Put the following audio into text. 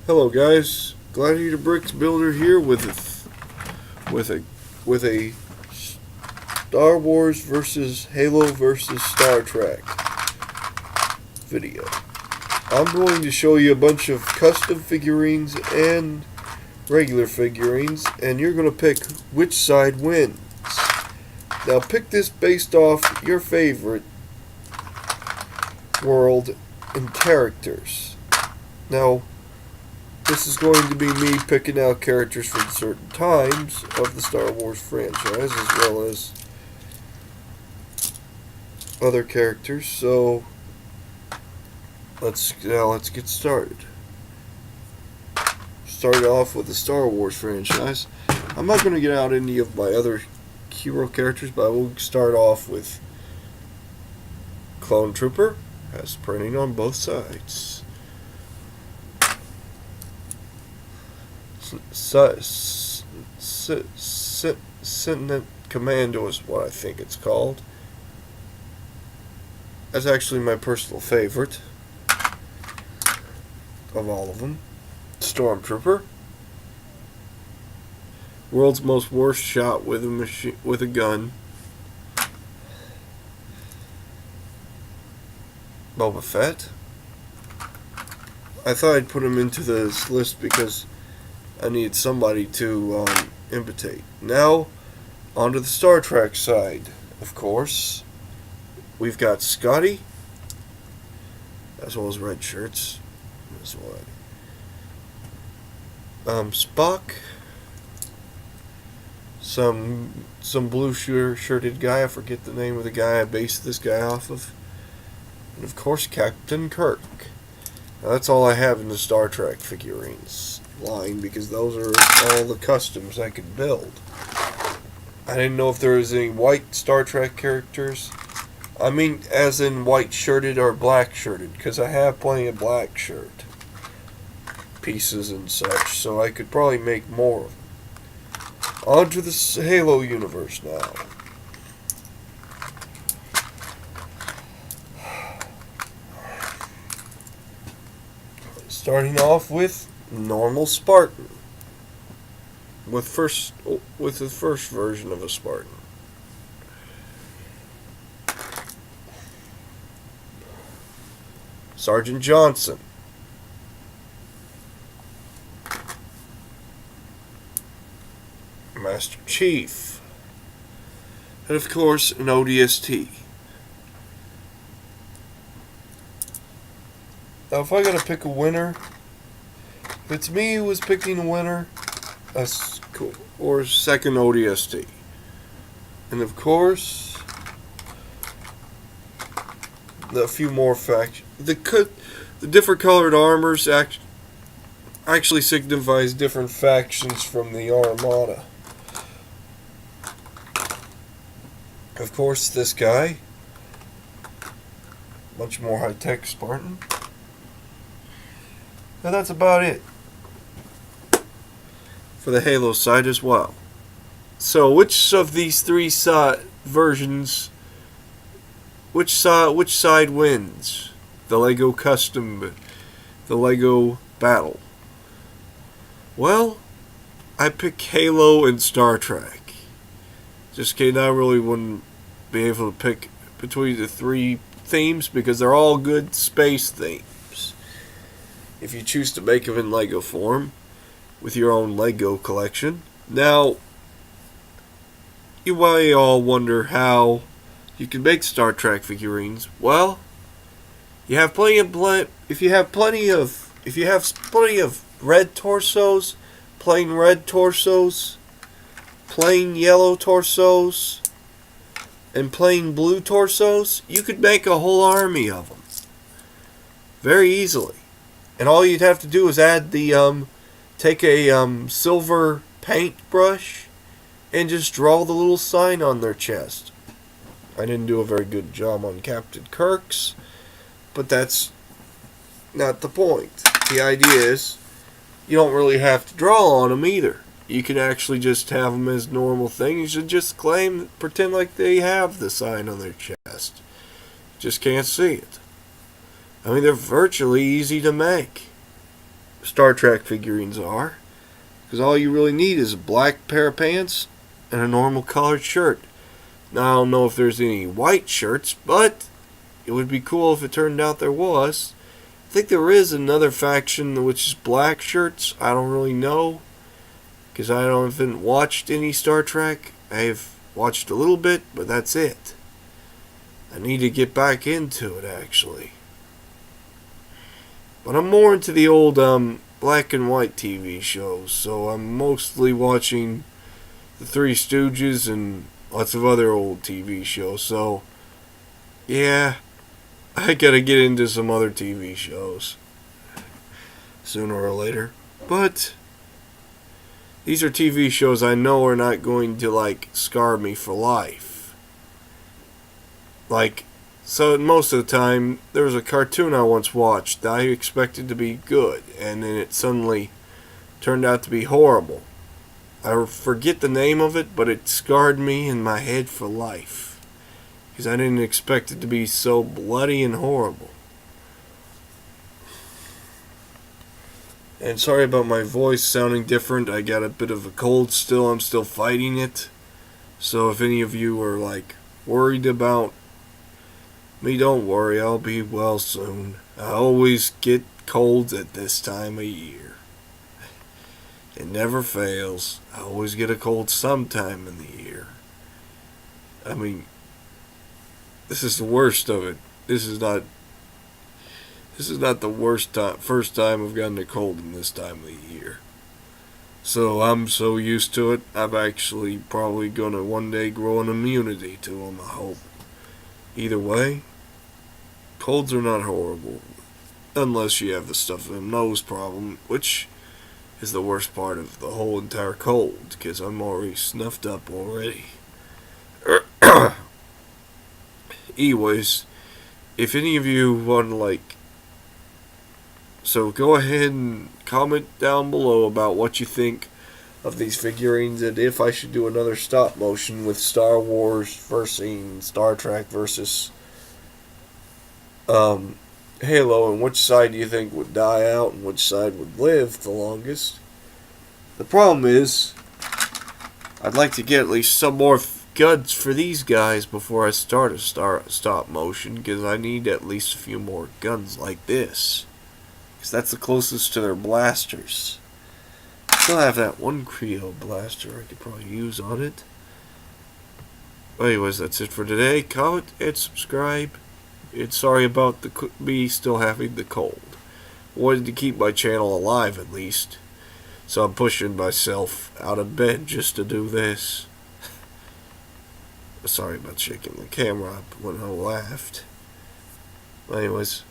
Hello, guys. Gladiator Bricks Builder here with a Star Wars versus Halo versus Star Trek video. I'm going to show you a bunch of custom figurines and regular figurines, and you're going to pick which side wins. Now, pick this based off your favorite world and characters. Now, this is going to be me picking out characters from certain times of the Star Wars franchise, as well as other characters. So let's get started. Start off with the Star Wars franchise. I'm not going to get out any of my other hero characters, but I will start off with Clone Trooper. Has printing on both sides. Sentinel Commando is what I think it's called. That's actually my personal favorite of all of them. Stormtrooper. World's most worst shot with a gun. Boba Fett. I thought I'd put him into this list because I need somebody to imitate. Now, onto the Star Trek side, of course. We've got Scotty, as well as red shirts. As well. Spock. Some blue shirted guy. I forget the name of the guy I based this guy off of. And of course, Captain Kirk. Now, that's all I have in the Star Trek figurines line, because those are all the customs I could build. I didn't know if there was any white Star Trek characters. I mean, as in white shirted or black shirted, because I have plenty of black shirt pieces and such, so I could probably make more of them. On to the Halo universe now. Starting off with normal Spartan, with the first version of a Spartan. Sergeant Johnson. Master Chief. And of course, an ODST. Now, if I gotta pick a winner, if it's me who was picking a winner, that's cool. Or second ODST. And of course, a few more factions. The different colored armors actually signifies different factions from the Armada. Of course, this guy, much more high-tech Spartan. Now that's about it for the Halo side as well. So, which of these three versions, which side wins? The Lego custom, the Lego battle. Well, I pick Halo and Star Trek. Just kidding, I really wouldn't be able to pick between the three themes because they're all good space themes. If you choose to make them in Lego form with your own Lego collection. Now, you might all wonder how you can make Star Trek figurines. Well, you have plenty of red torsos, plain red torsos, plain yellow torsos, and plain blue torsos, you could make a whole army of them very easily. And all you'd have to do is add take a silver paintbrush and just draw the little sign on their chest. I didn't do a very good job on Captain Kirk's, but that's not the point. The idea is you don't really have to draw on them either. You can actually just have them as normal things and just pretend like they have the sign on their chest. Just can't see it. I mean, they're virtually easy to make. Star Trek figurines are. Because all you really need is a black pair of pants and a normal colored shirt. Now, I don't know if there's any white shirts, but it would be cool if it turned out there was. I think there is another faction which is black shirts. I don't really know. Because I haven't watched any Star Trek. I've watched a little bit, but that's it. I need to get back into it, actually. But I'm more into the old black and white TV shows, so I'm mostly watching The Three Stooges and lots of other old TV shows. So, yeah, I gotta get into some other TV shows sooner or later. But these are TV shows I know are not going to, like, scar me for life. Like, so most of the time, there was a cartoon I once watched that I expected to be good, and then it suddenly turned out to be horrible. I forget the name of it, but it scarred me in my head for life. Because I didn't expect it to be so bloody and horrible. And sorry about my voice sounding different. I got a bit of a cold still. I'm still fighting it. So if any of you are, like, worried about me, don't worry. I'll be well soon. I always get colds at this time of year. It never fails. I always get a cold sometime in the year. I mean, this is the worst of it. This is not the worst time, first time I've gotten a cold in this time of the year. So I'm so used to it, I'm actually probably going to one day grow an immunity to them, I hope. Either way, colds are not horrible. Unless you have the stuff in the nose problem, which is the worst part of the whole entire cold, because I'm already snuffed up already. Anyways, if any of you want to, like, so go ahead and comment down below about what you think of these figurines, and if I should do another stop motion with Star Wars versus Star Trek versus Halo, and which side do you think would die out and which side would live the longest. The problem is, I'd like to get at least some more guns for these guys before I start a stop motion, because I need at least a few more guns like this. Because that's the closest to their blasters. Still have that one Creo blaster I could probably use on it. But anyways, that's it for today. Comment and subscribe. And sorry about me still having the cold. Wanted to keep my channel alive at least. So I'm pushing myself out of bed just to do this. Sorry about shaking the camera up when I laughed. Anyways,